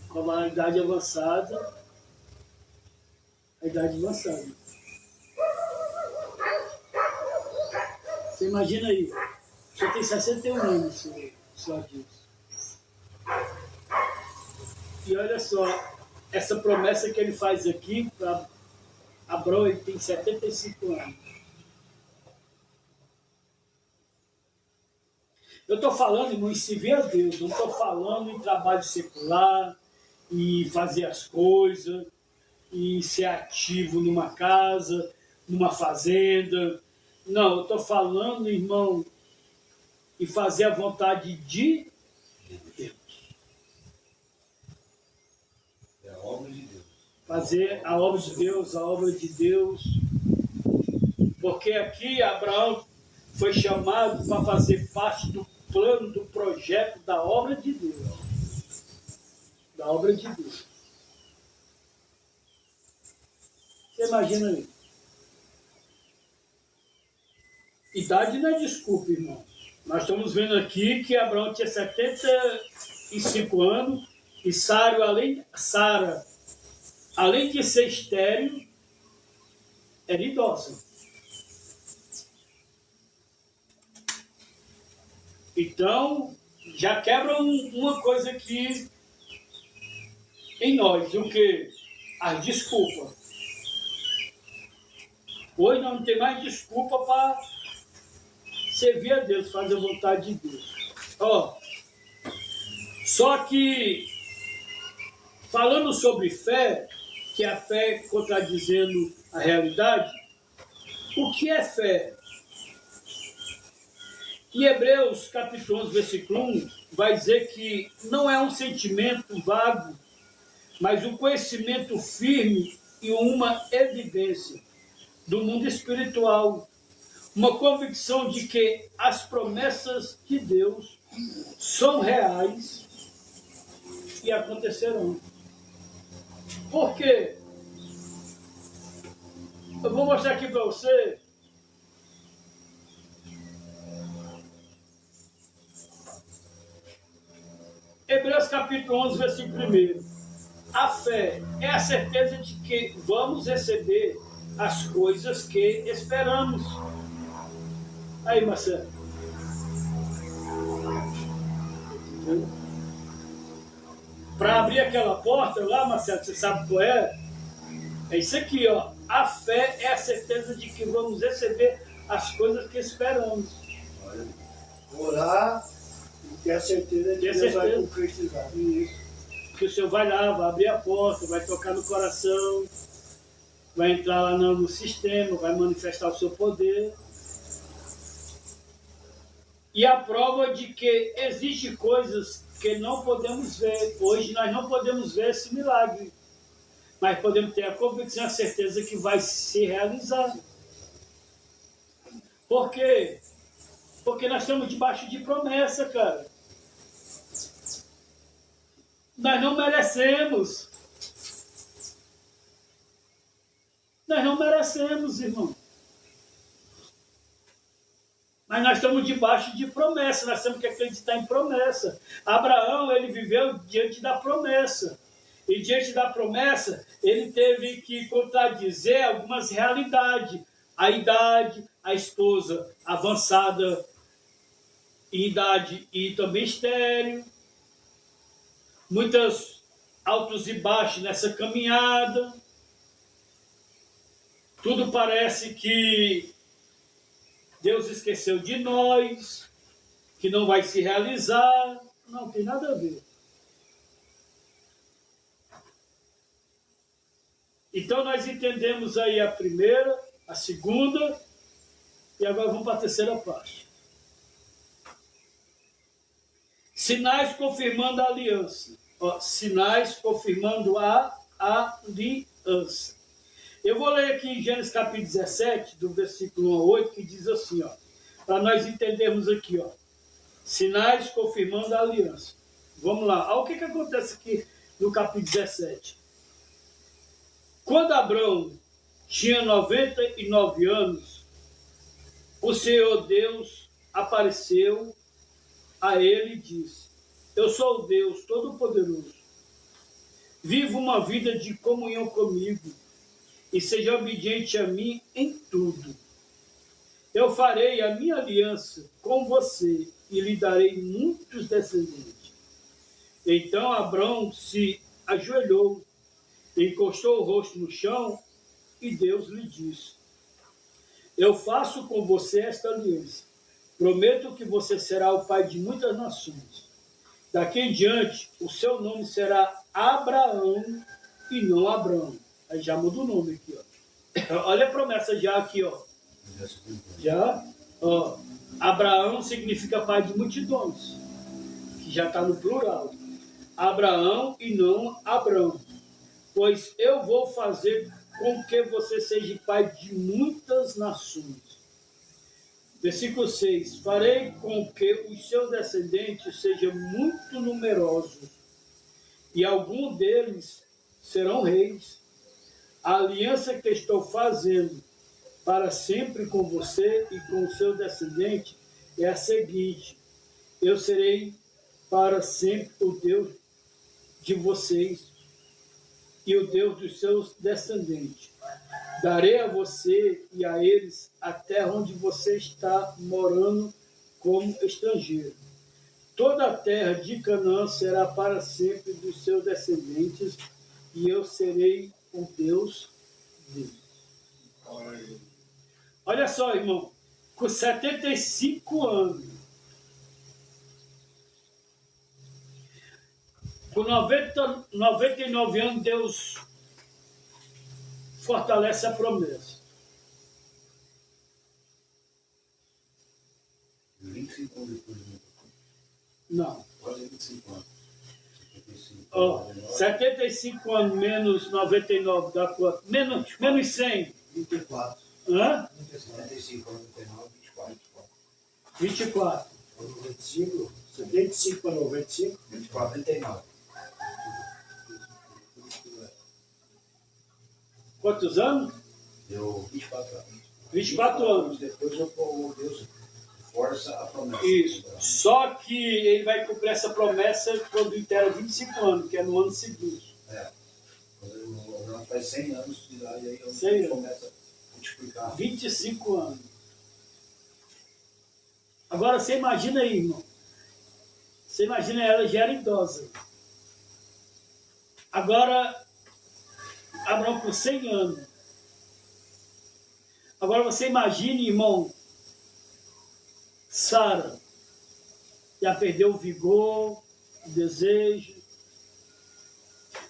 Com a idade avançada. A idade avançada. Você imagina aí. Você tem 61 anos, só disso. E olha só, essa promessa que ele faz aqui para Abrão, ele tem 75 anos. Eu estou falando, irmão, em servir a Deus. Não estou falando em trabalho secular, e fazer as coisas, e ser ativo numa casa, numa fazenda. Não, eu estou falando, irmão, e fazer a vontade de Deus.
É a obra de Deus.
Fazer a obra de Deus, a obra de Deus. Porque aqui Abraão foi chamado para fazer parte do plano, do projeto da obra de Deus. Da obra de Deus. Você imagina aí. Idade não é desculpa, irmão. Nós estamos vendo aqui que Abraão tinha 75 anos e Sara, além de ser estéril, era idosa. Então, já quebra uma coisa aqui em nós, o que? As desculpas. Hoje não tem mais desculpa para servir a Deus, fazer a vontade de Deus. Ó, só que, falando sobre fé, que a fé contradizendo a realidade, o que é fé? Em Hebreus, capítulo 11, versículo 1, vai dizer que não é um sentimento vago, mas um conhecimento firme e uma evidência do mundo espiritual. Uma convicção de que as promessas de Deus são reais e acontecerão. Por quê? Eu vou mostrar aqui para você. Hebreus capítulo 11, versículo 1. A fé é a certeza de que vamos receber as coisas que esperamos. Aí, Marcelo. Para abrir aquela porta lá, Marcelo, você sabe qual é? É isso aqui, ó. A fé é a certeza de que vamos receber as coisas que esperamos.
Orar e ter a certeza de que Deus vai concretizar.
Isso. Que o Senhor vai lá, vai abrir a porta, vai tocar no coração, vai entrar lá no sistema, vai manifestar o seu poder. E a prova de que existem coisas que não podemos ver. Hoje nós não podemos ver esse milagre, mas podemos ter a convicção e a certeza que vai se realizar. Por quê? Porque nós estamos debaixo de promessa, cara. Nós não merecemos. Nós não merecemos, irmão. Mas nós estamos debaixo de promessa, nós temos que acreditar em promessa. Abraão, ele viveu diante da promessa. E diante da promessa, ele teve que contradizer algumas realidades. A idade, a esposa avançada em idade e também estéril. Muitos altos e baixos nessa caminhada. Tudo parece que Deus esqueceu de nós, que não vai se realizar. Não tem nada a ver. Então nós entendemos aí a primeira, a segunda, e agora vamos para a terceira parte. Sinais confirmando a aliança. Ó, sinais confirmando a aliança. Eu vou ler aqui em Gênesis capítulo 17, do versículo 1 a 8, que diz assim, ó, para nós entendermos aqui, ó, sinais confirmando a aliança. Vamos lá, olha o que acontece aqui no capítulo 17. Quando Abraão tinha 99 anos, o Senhor Deus apareceu a ele e disse: eu sou o Deus Todo-Poderoso. Viva uma vida de comunhão comigo e seja obediente a mim em tudo. Eu farei a minha aliança com você e lhe darei muitos descendentes. Então Abraão se ajoelhou, encostou o rosto no chão e Deus lhe disse: eu faço com você esta aliança. Prometo que você será o pai de muitas nações. Daqui em diante, o seu nome será Abraão e não Abrão. Aí já muda o nome aqui, ó. Olha a promessa já aqui, ó. Já. Ó, Abraão significa pai de multidões, que já está no plural. Abraão e não Abrão. Pois eu vou fazer com que você seja pai de muitas nações. Versículo 6. Farei com que os seus descendentes sejam muito numerosos, e alguns deles serão reis. A aliança que estou fazendo para sempre com você e com o seu descendente é a seguinte: eu serei para sempre o Deus de vocês e o Deus dos seus descendentes. Darei a você e a eles a terra onde você está morando como estrangeiro. Toda a terra de Canaã será para sempre dos seus descendentes, e eu serei o Deus deles. Olha só, irmão, com 75 anos, com 99 anos, Deus fortalece a promessa.
25 anos depois do meu pai.
Não.
Quase 25 anos. 75,
Ó, 75 anos menos 99 dá quanto? Menos 100.
24.
Hã?
75, 99, 24.
24.
95, 75 para 95.
24, 39.
Quantos anos?
Deu 24 anos.
24 anos.
Depois o Deus força a promessa.
Isso. Só que ele vai cumprir essa promessa quando ele terá 25 anos, que é no ano seguinte.
É. Quando o Abraão faz 100 anos de idade, aí
Cem
ele
anos.
começa a multiplicar.
25 anos. Agora você imagina aí, irmão. Você imagina ela já era idosa. Agora, Abraão com 100 anos. Agora você imagine, irmão, Sara já perdeu o vigor, o desejo.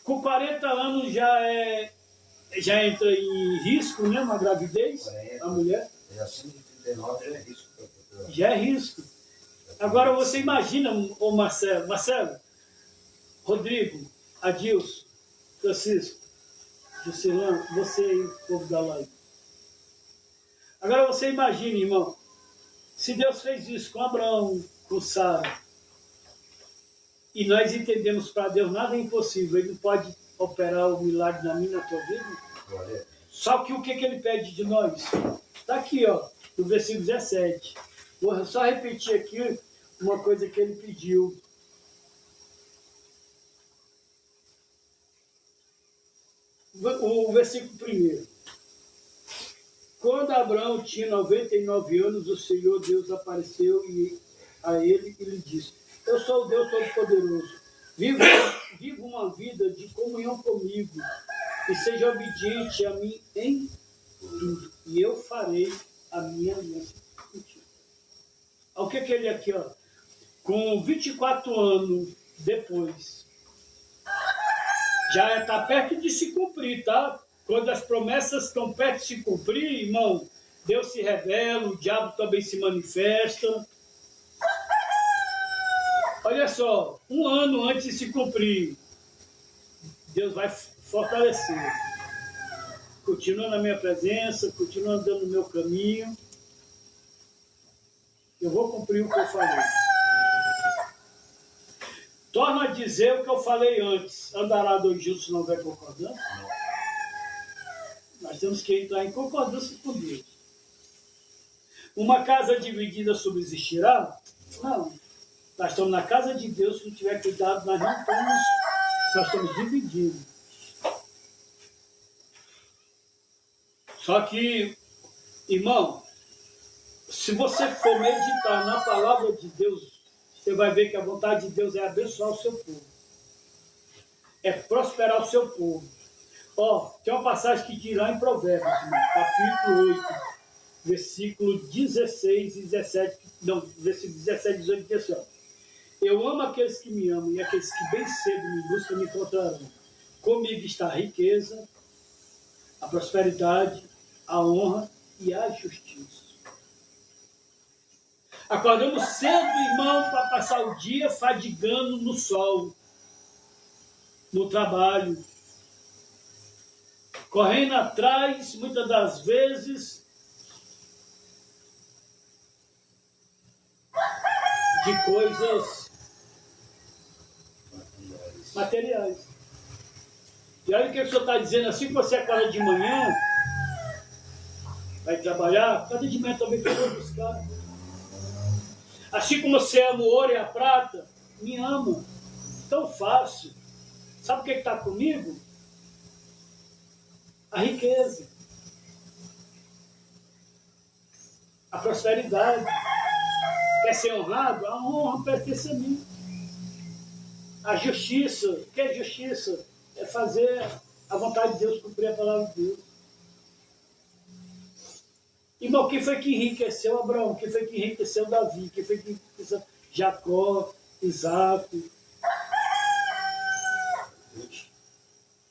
Com 40 anos já entra em risco, né? Uma gravidez, a mulher.
Já 139 já é risco.
Já é risco. Agora você imagina, ô Marcelo, Rodrigo, Adilson, Francisco, Juscelano, você aí, povo da live. Agora você imagina, irmão, se Deus fez isso com Abraão, com Sara, e nós entendemos para Deus nada é impossível, Ele não pode operar o milagre na minha e na tua vida. Só que o que Ele pede de nós? Está aqui, ó, no versículo 17. Vou só repetir aqui uma coisa que Ele pediu. O versículo 1. Quando Abraão tinha 99 anos, o Senhor Deus apareceu a ele e lhe disse: eu sou o Deus Todo-Poderoso. Viva uma vida de comunhão comigo e seja obediente a mim em tudo, e eu farei a minha aliança contigo. O que ele aqui, ó? Com 24 anos depois, já está perto de se cumprir, tá? Quando as promessas estão perto de se cumprir, irmão, Deus se revela, o diabo também se manifesta. Olha só, um ano antes de se cumprir, Deus vai fortalecer. Continua na minha presença, continua andando no meu caminho. Eu vou cumprir o que eu falei. Torna a dizer o que eu falei antes. Andará dois juntos se não houver concordância? Nós temos que entrar em concordância com Deus. Uma casa dividida subsistirá? Não. Nós estamos na casa de Deus, se não tiver cuidado, nós estamos dividindo. Só que, irmão, se você for meditar na palavra de Deus, você vai ver que a vontade de Deus é abençoar o seu povo. É prosperar o seu povo. Ó, tem uma passagem que diz lá em Provérbios, capítulo 8, versículo 16 e 17, não, versículo 17 e 18, diz assim, ó: eu amo aqueles que me amam, e aqueles que bem cedo me buscam me encontrarão. Comigo está a riqueza, a prosperidade, a honra e a justiça. Acordamos cedo, irmão, para passar o dia fadigando no sol, no trabalho, correndo atrás, muitas das vezes, de coisas materiais. E aí o que o senhor está dizendo? Assim que você acorda de manhã, vai trabalhar, acorda de manhã também que eu vou buscar. Assim como você ama o ouro e a prata, me ama. Tão fácil. Sabe o que está comigo? A riqueza. A prosperidade. Quer ser honrado? A honra pertence a mim. A justiça. O que é justiça? É fazer a vontade de Deus, cumprir a palavra de Deus. Irmão, quem foi que enriqueceu Abraão? Quem foi que enriqueceu Davi? Quem foi que enriqueceu Jacó, Isaac?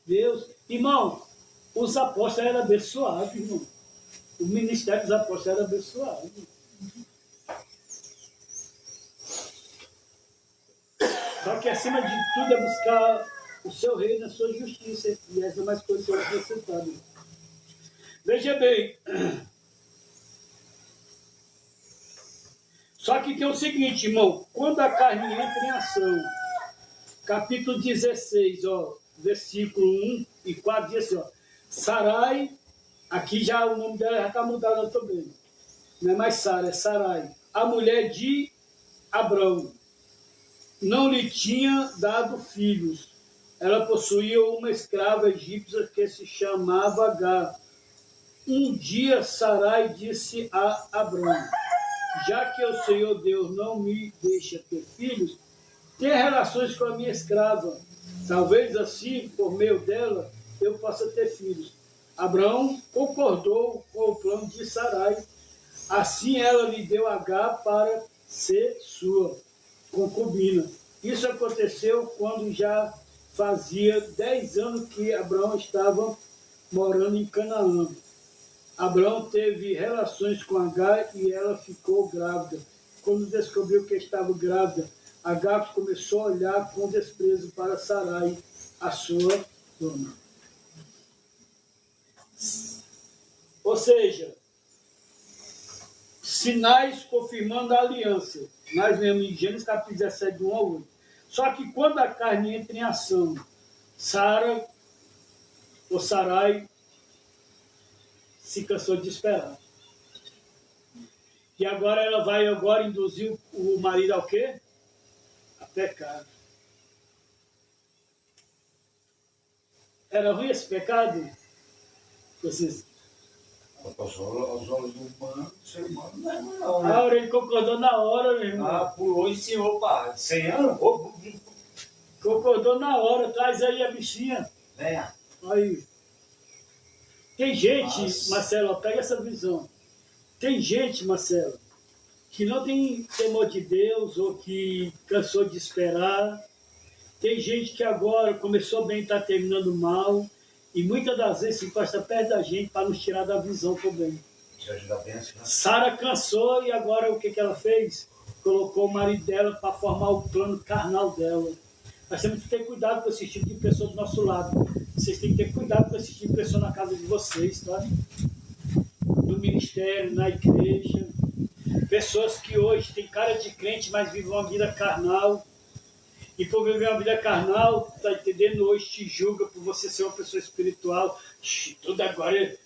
Deus. Irmão, os apóstolos eram abençoados, irmão. O ministério dos apóstolos era abençoado. Só que acima de tudo é buscar o seu reino, a sua justiça. E as demais coisas serão acrescentadas. Veja bem. Só que tem o seguinte, irmão. Quando a carne entra em ação, capítulo 16, ó, versículo 1 e 4, diz assim, ó. Sarai, aqui já o nome dela já está mudado também. Não é mais Sara, é Sarai. A mulher de Abrão não lhe tinha dado filhos. Ela possuía uma escrava egípcia que se chamava Agar. Um dia Sarai disse a Abrão, já que o Senhor Deus não me deixa ter filhos, tenha relações com a minha escrava. Talvez assim, por meio dela, eu possa ter filhos. Abraão concordou com o plano de Sarai. Assim ela lhe deu Agar para ser sua concubina. Isso aconteceu quando já fazia 10 anos que Abraão estava morando em Canaã. Abraão teve relações com Agar e ela ficou grávida. Quando descobriu que estava grávida, Agar começou a olhar com desprezo para Sarai, a sua dona. Ou seja, sinais confirmando a aliança. Nós vemos em Gênesis capítulo 17, do 1 ao 8. Só que quando a carne entra em ação, Sara, ou Sarai, se cansou de esperar. E agora ela vai induzir o marido ao quê? A pecar. Era ruim esse pecado? Vocês...
Aos olhos do humano, do ser humano, não é não,
A
né?
hora ele concordou na hora, meu irmão.
Ah, pulou e ensinou para 100 anos?
Concordou na hora. Traz aí a bichinha.
Venha.
Aí. Tem gente,
Nossa.
Marcelo, pega essa visão. Tem gente, Marcelo, que não tem temor de Deus ou que cansou de esperar. Tem gente que agora começou bem e está terminando mal. E muitas das vezes se encosta perto da gente para nos tirar da visão também.
Te ajuda bem assim, né?
Sara cansou e agora o que ela fez? Colocou o marido dela para formar o plano carnal dela. Nós temos que ter cuidado com esse tipo de pessoa do nosso lado. Vocês têm que ter cuidado com esse tipo de pessoa na casa de vocês, tá? No ministério, na igreja. Pessoas que hoje têm cara de crente, mas vivem uma vida carnal. E por viver uma vida carnal, tá entendendo? Hoje te julga por você ser uma pessoa espiritual. Tudo agora é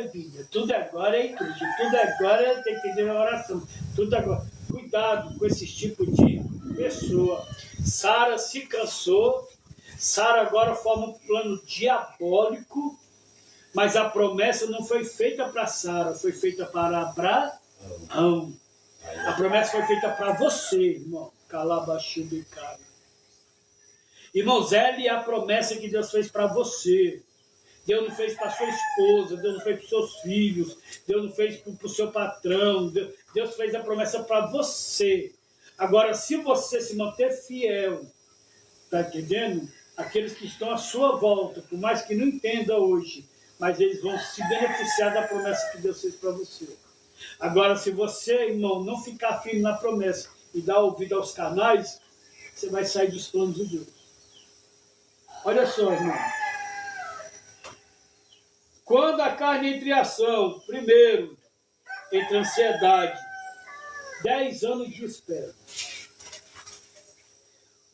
Bíblia, tudo agora é igreja, tudo agora tem que entender a oração. Tudo agora. Cuidado com esse tipo de pessoa. Sara se cansou. Sara agora forma um plano diabólico, mas a promessa não foi feita para Sara, foi feita para Abraão. A promessa foi feita para você, irmão. Calabachubicário. Irmãos, ela é a promessa que Deus fez para você. Deus não fez para sua esposa, Deus não fez para os seus filhos, Deus não fez para o seu patrão, Deus fez a promessa para você. Agora, se você se manter fiel, tá entendendo? Aqueles que estão à sua volta, por mais que não entenda hoje, mas eles vão se beneficiar da promessa que Deus fez para você. Agora, se você, irmão, não ficar firme na promessa e dar ouvido aos canais, você vai sair dos planos de Deus. Olha só, irmão. Quando a carne entra em ação, primeiro, entra ansiedade, 10 anos de espera.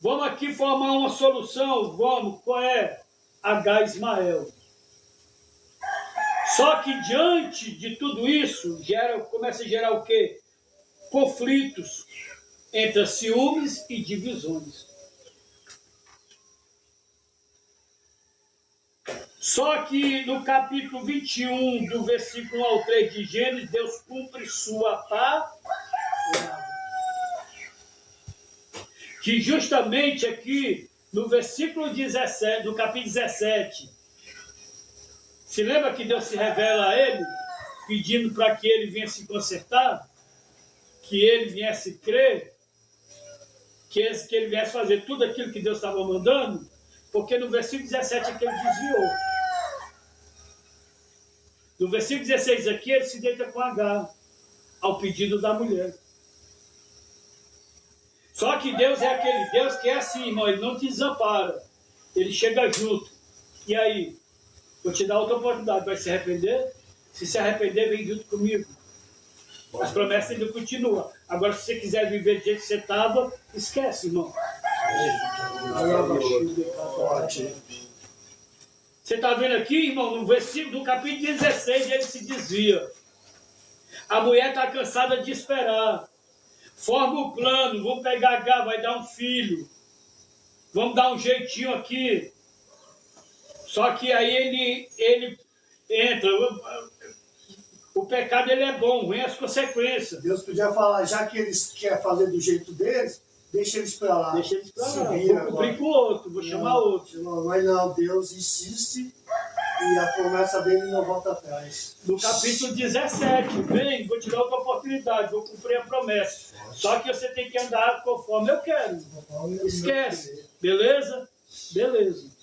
Vamos aqui formar uma solução, vamos, qual é? H. Ismael. Só que diante de tudo isso, começa a gerar o quê? Conflitos entre ciúmes e divisões. Só que no capítulo 21, do versículo 1 ao 3 de Gênesis, Deus cumpre sua palavra. Que justamente aqui, no versículo 17, do capítulo 17, se lembra que Deus se revela a ele, pedindo para que ele venha se consertar, que ele viesse crer, que ele viesse fazer tudo aquilo que Deus estava mandando, porque no versículo 17 é que ele desviou. No versículo 16 aqui, ele se deita com H, ao pedido da mulher. Só que Deus é aquele Deus que é assim, irmão, ele não te desampara, ele chega junto. E aí? Vou te dar outra oportunidade, vai se arrepender? Se arrepender, vem junto comigo. As promessas ainda continuam. Agora, se você quiser viver do jeito que você estava, esquece, irmão. Você está vendo aqui, irmão, no versículo do capítulo 16, ele se desvia. A mulher está cansada de esperar. Forma o plano, vamos pegar H, vai dar um filho. Vamos dar um jeitinho aqui. Só que aí ele entra. O pecado ele é bom, vem as consequências.
Deus podia falar, já que eles querem fazer do jeito deles, deixa eles para lá.
Deixa eles para lá. Vou cumprir com o outro, vou chamar outro.
Mas não, Deus insiste e a promessa dele não volta atrás.
No capítulo 17, vem, vou te dar outra oportunidade, vou cumprir a promessa. Só que você tem que andar conforme eu quero. Esquece. Beleza? Beleza.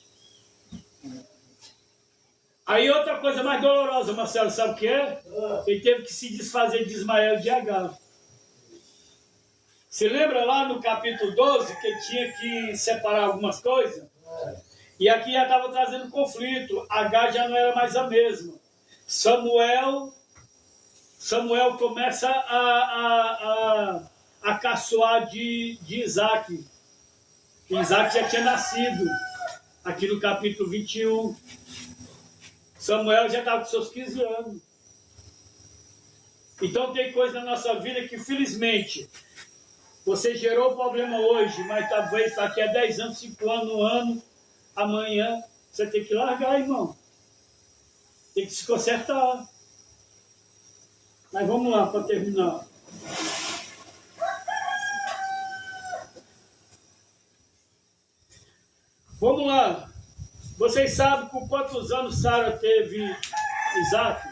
Aí outra coisa mais dolorosa, Marcelo, sabe o que é? Ele teve que se desfazer de Ismael de H. Você lembra lá no capítulo 12 que ele tinha que separar algumas coisas? E aqui já estava trazendo conflito. H já não era mais a mesma. Samuel começa a caçoar de Isaac. Isaac já tinha nascido. Aqui no capítulo 21. Samuel já estava com seus 15 anos. Então tem coisa na nossa vida que, felizmente, você gerou problema hoje, mas talvez daqui a 10 anos, 5 anos, 1 ano, amanhã, você tem que largar, irmão. Tem que se consertar. Mas vamos lá, para terminar. Vamos lá. Vocês sabem com quantos anos Sara teve Isaac?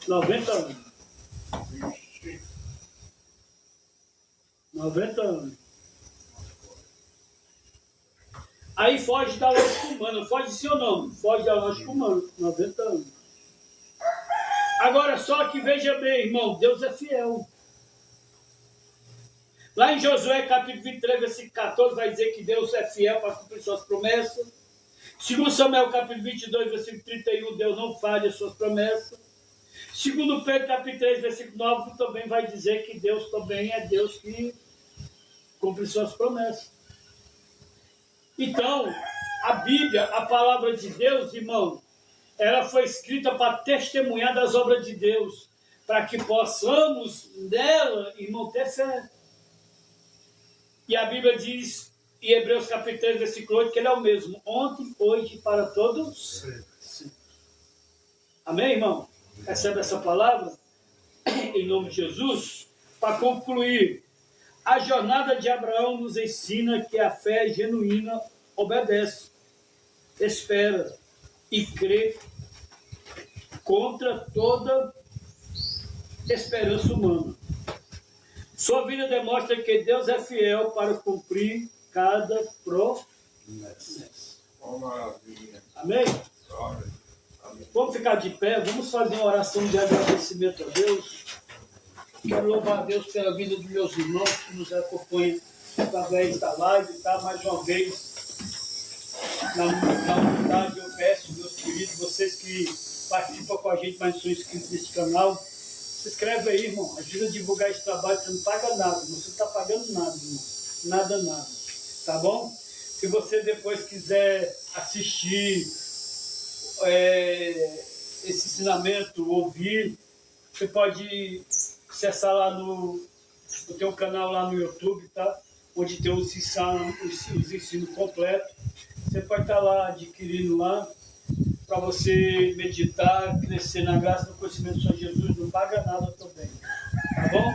90 anos. 90 anos. Aí foge da lógica humana. Foge sim ou não? Foge da lógica humana. 90 anos. Agora só que veja bem, irmão, Deus é fiel. Lá em Josué, capítulo 23, versículo 14, vai dizer que Deus é fiel para cumprir suas promessas. Segundo Samuel, capítulo 22, versículo 31, Deus não falha as suas promessas. Segundo Pedro, capítulo 3, versículo 9, também vai dizer que Deus também é Deus que cumpre suas promessas. Então, a Bíblia, a palavra de Deus, irmão, ela foi escrita para testemunhar das obras de Deus, para que possamos nela, irmão, ter fé. E a Bíblia diz, em Hebreus capítulo 3, versículo 8, que ele é o mesmo, ontem, hoje, para todos. Sim. Amém, irmão? Recebe essa palavra, em nome de Jesus. Para concluir, a jornada de Abraão nos ensina que a fé genuína obedece, espera e crê contra toda esperança humana. Sua vida demonstra que Deus é fiel para cumprir cada promessa.
Maravilha.
Amém? Vamos ficar de pé, vamos fazer uma oração de agradecimento a Deus. Quero louvar a Deus pela vida dos meus irmãos que nos acompanham através da live, tá? Mais uma vez, na unidade, eu peço, meus queridos, vocês que participam com a gente, mas não são inscritos nesse canal, se inscreve aí, irmão. Ajuda a divulgar esse trabalho, você não paga nada, você não está pagando nada, irmão. Nada. Tá bom? Se você depois quiser assistir esse ensinamento, ouvir, você pode acessar lá no teu canal lá no YouTube, tá? Onde tem os ensinos completos. Você pode estar lá adquirindo lá para você meditar, crescer na graça do conhecimento do Senhor Jesus, não paga nada também. Tá bom?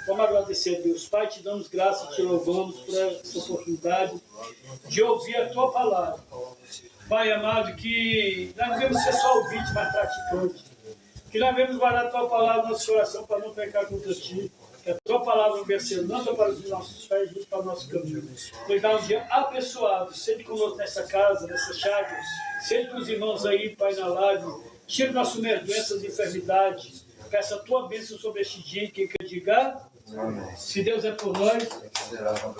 Vamos agradecer a Deus. Pai, te damos graça, te louvamos por essa oportunidade de ouvir a tua palavra. Pai amado, que nós não devemos ser só ouvintes, mas praticantes. Que nós devemos guardar a tua palavra no nosso coração para não pecar contra ti. Que a tua palavra venha ser lâmpada para os nossos pés, luz para o nosso caminho. Nos dá um dia abençoado. Sente conosco nessa casa, nessas chácaras. Sente com os irmãos aí, Pai, na live. Tira o nosso medo, doenças e enfermidades. Peça a tua bênção sobre este dia. Quem quer diga, se Deus é por nós,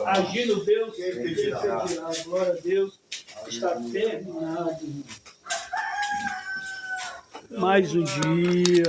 agindo Deus, quem pedirá. Glória a Deus. Está terminado. Mais um dia.